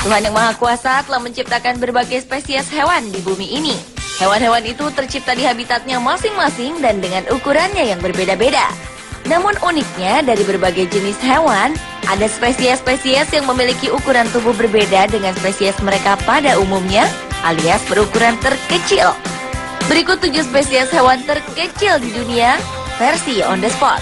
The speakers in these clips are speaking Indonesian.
Tuhan Yang Maha Kuasa telah menciptakan berbagai spesies hewan di bumi ini. Hewan-hewan itu tercipta di habitatnya masing-masing dan dengan ukurannya yang berbeda-beda. Namun uniknya dari berbagai jenis hewan, ada spesies-spesies yang memiliki ukuran tubuh berbeda dengan spesies mereka pada umumnya, alias berukuran terkecil. Berikut 7 spesies hewan terkecil di dunia, versi on the spot.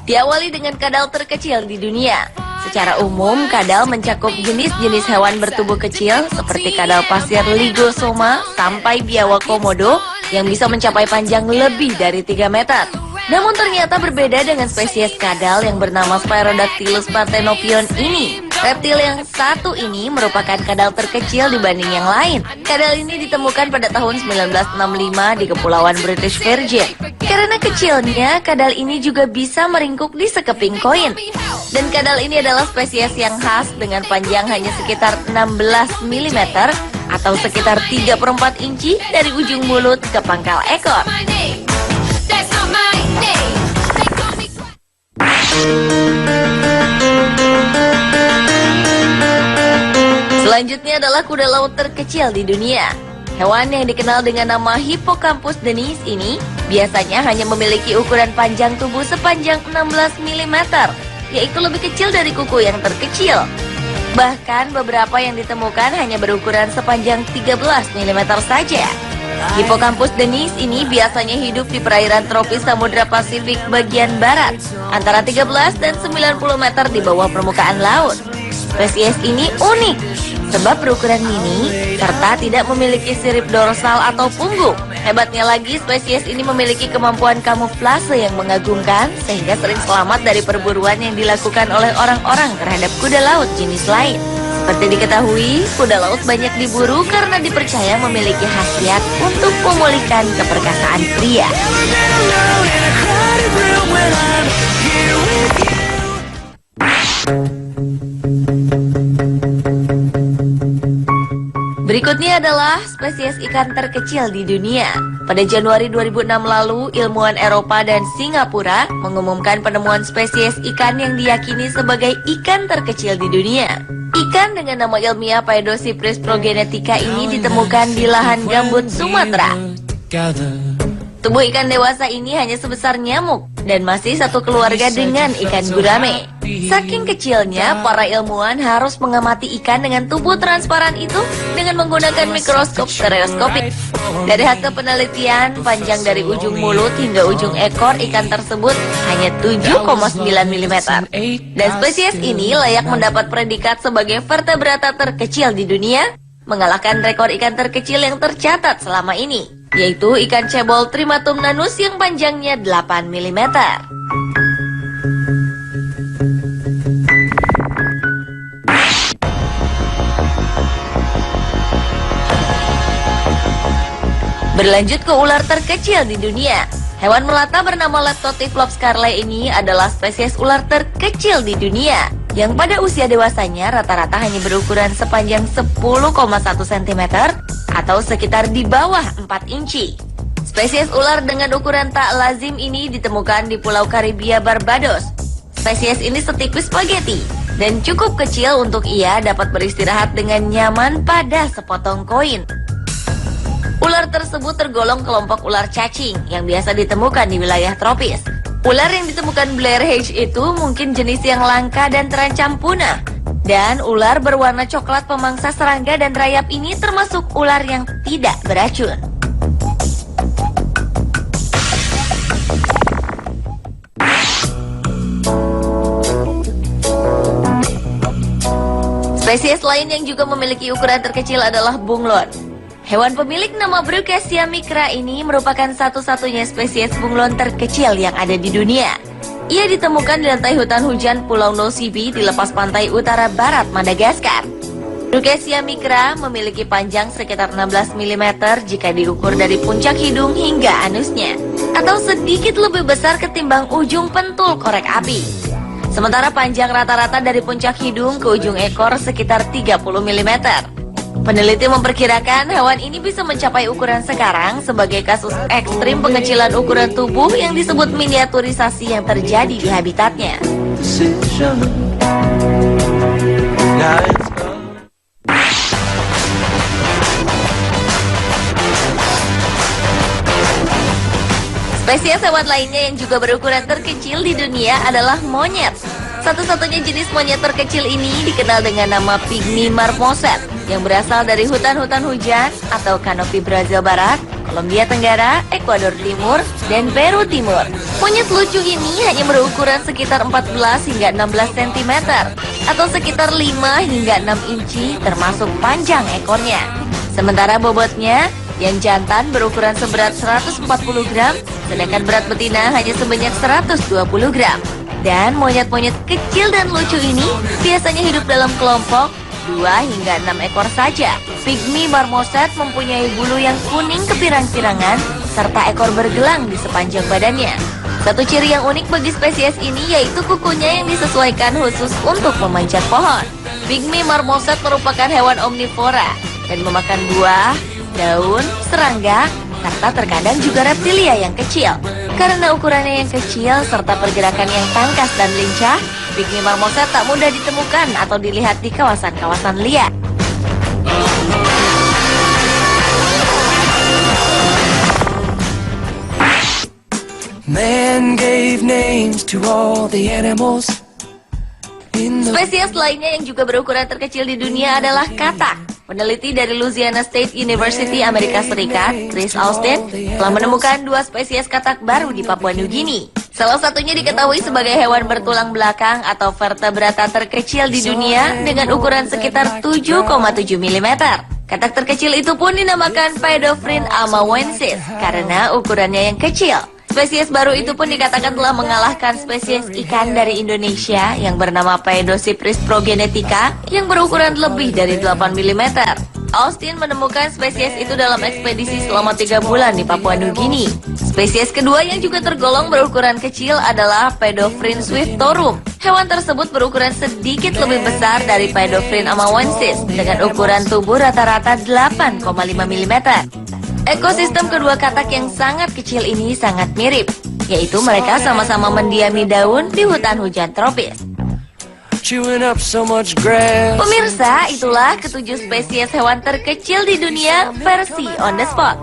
Diawali dengan kadal terkecil di dunia. Secara umum, kadal mencakup jenis-jenis hewan bertubuh kecil seperti kadal pasir Lygosoma sampai biawak komodo yang bisa mencapai panjang lebih dari 3 meter. Namun ternyata berbeda dengan spesies kadal yang bernama Sphaerodactylus parthenopion ini. Reptil yang satu ini merupakan kadal terkecil dibanding yang lain. Kadal ini ditemukan pada tahun 1965 di Kepulauan British Virgin. Karena kecilnya, kadal ini juga bisa meringkuk di sekeping koin. Dan kadal ini adalah spesies yang khas dengan panjang hanya sekitar 16 mm atau sekitar 3/4 inci dari ujung mulut ke pangkal ekor. Selanjutnya adalah kuda laut terkecil di dunia. Hewan yang dikenal dengan nama Hippocampus denis ini biasanya hanya memiliki ukuran panjang tubuh sepanjang 16 mm, yaitu lebih kecil dari kuku yang terkecil. Bahkan beberapa yang ditemukan hanya berukuran sepanjang 13 mm saja. Hippocampus denis ini biasanya hidup di perairan tropis Samudra Pasifik bagian barat, antara 13 dan 90 meter di bawah permukaan laut. Spesies ini unik sebab berukuran mini serta tidak memiliki sirip dorsal atau punggung. Hebatnya lagi, spesies ini memiliki kemampuan kamuflase yang mengagumkan sehingga sering selamat dari perburuan yang dilakukan oleh orang-orang terhadap kuda laut jenis lain. Seperti diketahui, kuda laut banyak diburu karena dipercaya memiliki khasiat untuk memulihkan keperkasaan pria. Berikutnya adalah spesies ikan terkecil di dunia. Pada Januari 2006 lalu, ilmuwan Eropa dan Singapura mengumumkan penemuan spesies ikan yang diyakini sebagai ikan terkecil di dunia. Ikan dengan nama ilmiah Paedocypris progenetica ini ditemukan di lahan gambut Sumatera. Tubuh ikan dewasa ini hanya sebesar nyamuk dan masih satu keluarga dengan ikan gurame. Saking kecilnya, para ilmuwan harus mengamati ikan dengan tubuh transparan itu dengan menggunakan mikroskop stereoskopik. Dari hasil penelitian, panjang dari ujung mulut hingga ujung ekor ikan tersebut hanya 7,9 mm. Dan spesies ini layak mendapat predikat sebagai vertebrata terkecil di dunia, mengalahkan rekor ikan terkecil yang tercatat selama ini, yaitu ikan cebol Trimatum nanus yang panjangnya 8 mm. Berlanjut ke ular terkecil di dunia. Hewan melata bernama Leptotyphlops carlei ini adalah spesies ular terkecil di dunia, yang pada usia dewasanya rata-rata hanya berukuran sepanjang 10,1 cm atau sekitar di bawah 4 inci. Spesies ular dengan ukuran tak lazim ini ditemukan di Pulau Karibia Barbados. Spesies ini setipis spaghetti dan cukup kecil untuk ia dapat beristirahat dengan nyaman pada sepotong koin. Ular tersebut tergolong kelompok ular cacing yang biasa ditemukan di wilayah tropis. Ular yang ditemukan Blair Hedge itu mungkin jenis yang langka dan terancam punah. Dan ular berwarna coklat pemangsa serangga dan rayap ini termasuk ular yang tidak beracun. Spesies lain yang juga memiliki ukuran terkecil adalah bunglon. Hewan pemilik nama Brookesia micra ini merupakan satu-satunya spesies bunglon terkecil yang ada di dunia. Ia ditemukan di lantai hutan hujan Pulau Nosebe di lepas pantai utara barat Madagaskar. Brookesia micra memiliki panjang sekitar 16 mm jika diukur dari puncak hidung hingga anusnya, atau sedikit lebih besar ketimbang ujung pentul korek api. Sementara panjang rata-rata dari puncak hidung ke ujung ekor sekitar 30 mm. Peneliti memperkirakan hewan ini bisa mencapai ukuran sekarang sebagai kasus ekstrim pengecilan ukuran tubuh yang disebut miniaturisasi yang terjadi di habitatnya. Spesies hewan lainnya yang juga berukuran terkecil di dunia adalah monyet. Satu-satunya jenis monyet terkecil ini dikenal dengan nama pygmy marmoset yang berasal dari hutan-hutan hujan atau kanopi Brazil Barat, Kolombia Tenggara, Ekuador Timur, dan Peru Timur. Monyet lucu ini hanya berukuran sekitar 14 hingga 16 cm atau sekitar 5 hingga 6 inci termasuk panjang ekornya. Sementara bobotnya yang jantan berukuran seberat 140 gram, sedangkan berat betina hanya sebanyak 120 gram. Dan monyet-monyet kecil dan lucu ini biasanya hidup dalam kelompok 2 hingga 6 ekor saja. Pygmy marmoset mempunyai bulu yang kuning kepirang-pirangan serta ekor bergelang di sepanjang badannya. Satu ciri yang unik bagi spesies ini yaitu kukunya yang disesuaikan khusus untuk memanjat pohon. Pygmy marmoset merupakan hewan omnivora dan memakan buah, daun, serangga, serta terkadang juga reptilia yang kecil. Karena ukurannya yang kecil serta pergerakan yang tangkas dan lincah, pygmy marmoset tak mudah ditemukan atau dilihat di kawasan-kawasan liar. Man gave names to all the animals. Spesies lainnya yang juga berukuran terkecil di dunia adalah katak. Peneliti dari Louisiana State University Amerika Serikat, Chris Austin, telah menemukan 2 spesies katak baru di Papua New Guinea. Salah satunya diketahui sebagai hewan bertulang belakang atau vertebrata terkecil di dunia dengan ukuran sekitar 7,7 mm. Katak terkecil itu pun dinamakan Paedophryne amawensis karena ukurannya yang kecil. Spesies baru itu pun dikatakan telah mengalahkan spesies ikan dari Indonesia yang bernama Paedocypris progenetica yang berukuran lebih dari 8 mm. Austin menemukan spesies itu dalam ekspedisi selama 3 bulan di Papua New Guinea. Spesies kedua yang juga tergolong berukuran kecil adalah Paedophryne swiftorum. Hewan tersebut berukuran sedikit lebih besar dari Paedophryne amawensis dengan ukuran tubuh rata-rata 8,5 mm. Ekosistem kedua katak yang sangat kecil ini sangat mirip, yaitu mereka sama-sama mendiami daun di hutan hujan tropis. Pemirsa, itulah ke-7 spesies hewan terkecil di dunia versi On The Spot.